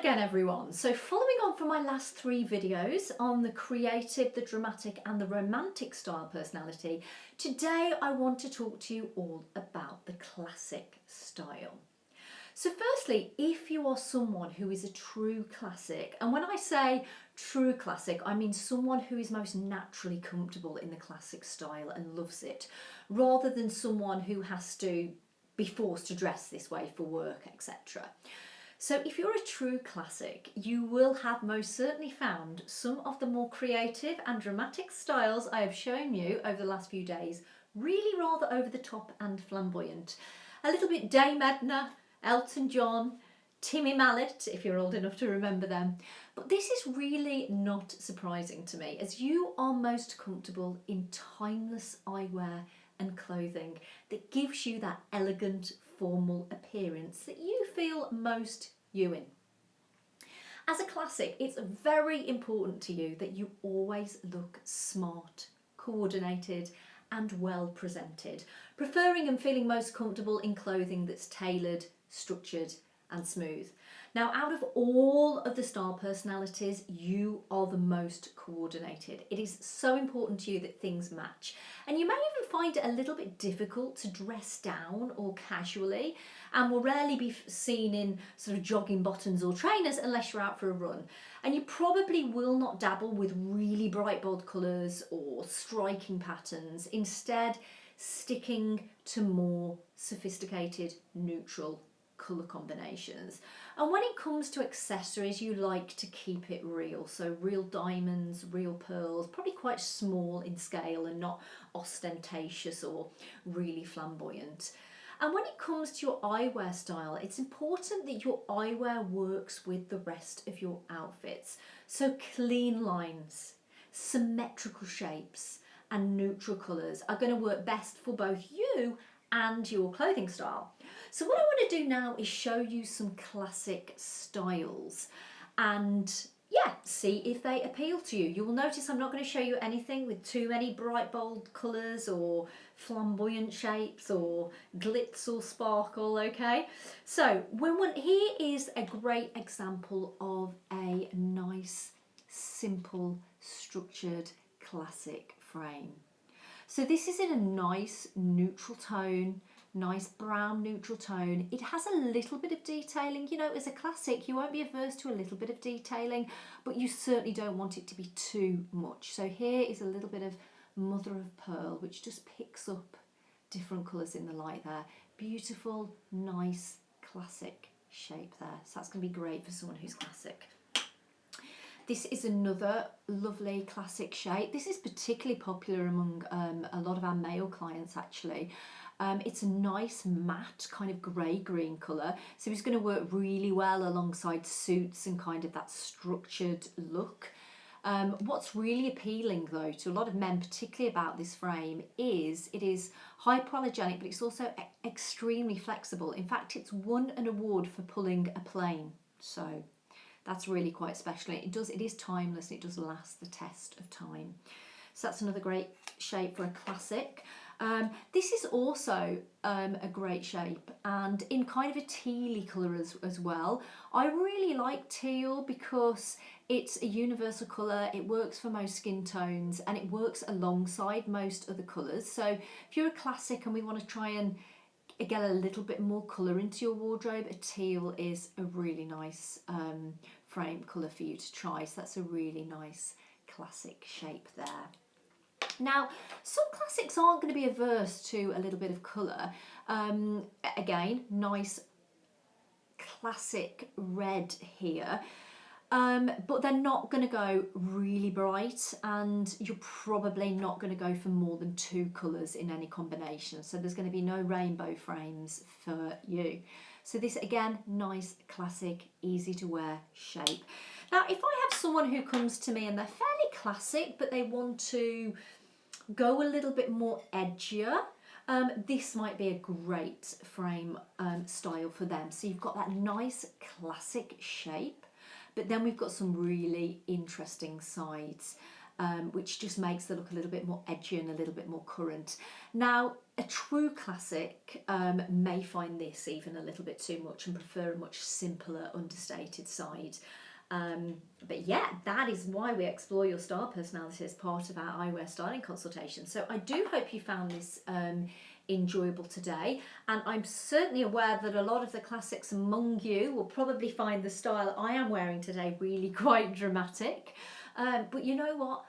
again everyone. So following on from my last 3 videos on the creative, the dramatic and the romantic style personality, today I want to talk to you all about the classic style. So firstly, if you are someone who is a true classic, and when I say true classic, I mean someone who is most naturally comfortable in the classic style and loves it, rather than someone who has to be forced to dress this way for work, etc. So if you're a true classic, you will have most certainly found some of the more creative and dramatic styles I have shown you over the last few days really rather over the top and flamboyant. A little bit Dame Edna, Elton John, Timmy Mallet, if you're old enough to remember them. But this is really not surprising to me, as you are most comfortable in timeless eyewear and clothing that gives you that elegant, formal appearance that you feel most you in. As a classic, it's very important to you that you always look smart, coordinated and well presented, preferring and feeling most comfortable in clothing that's tailored, structured and smooth. Now, out of all of the style personalities, you are the most coordinated. It is so important to you that things match. And you may even find it a little bit difficult to dress down or casually, and will rarely be seen in sort of jogging bottoms or trainers unless you're out for a run. And you probably will not dabble with really bright bold colours or striking patterns, instead sticking to more sophisticated neutral colour combinations. And when it comes to accessories, you like to keep it real, so real diamonds, real pearls, probably quite small in scale and not ostentatious or really flamboyant. And when it comes to your eyewear style, it's important that your eyewear works with the rest of your outfits. So clean lines, symmetrical shapes and neutral colours are going to work best for both you and your clothing style. So what I want to do now is show you some classic styles and see if they appeal to you. You will notice I'm not going to show you anything with too many bright bold colours or flamboyant shapes or glitz or sparkle, okay? So here is a great example of a nice, simple, structured classic frame. So this is in a nice neutral tone, nice brown neutral tone. It has a little bit of detailing. You know, as a classic, you won't be averse to a little bit of detailing, but you certainly don't want it to be too much. So here is a little bit of mother of pearl, which just picks up different colours in the light there. Beautiful, nice, classic shape there. So that's going to be great for someone who's classic. This is another lovely classic shape. This is particularly popular among a lot of our male clients actually. It's a nice matte kind of grey-green colour, so it's going to work really well alongside suits and kind of that structured look. What's really appealing though to a lot of men, particularly about this frame, is it is hypoallergenic, but it's also extremely flexible. In fact, it's won an award for pulling a plane, so that's really quite special. It is timeless and it does last the test of time. So that's another great shape for a classic. This is also a great shape and in kind of a tealy colour as well. I really like teal because it's a universal colour, it works for most skin tones and it works alongside most other colours. So if you're a classic and we want to try and get a little bit more colour into your wardrobe, a teal is a really nice frame colour for you to try. So that's a really nice classic shape there. Now, some classics aren't going to be averse to a little bit of colour. Again, nice classic red here. But they're not going to go really bright and you're probably not going to go for more than 2 colours in any combination. So there's going to be no rainbow frames for you. So this, again, nice, classic, easy to wear shape. Now, if I have someone who comes to me and they're fairly classic, but they want to go a little bit more edgier, this might be a great frame style for them. So you've got that nice classic shape, but then we've got some really interesting sides. which just makes the look a little bit more edgy and a little bit more current. Now, a true classic may find this even a little bit too much and prefer a much simpler, understated side. But yeah, that is why we explore your style personality as part of our eyewear styling consultation. So I do hope you found this enjoyable today, and I'm certainly aware that a lot of the classics among you will probably find the style I am wearing today really quite dramatic. But you know what?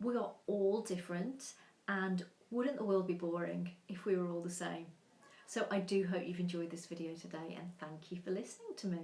We are all different, and wouldn't the world be boring if we were all the same? So I do hope you've enjoyed this video today, and thank you for listening to me.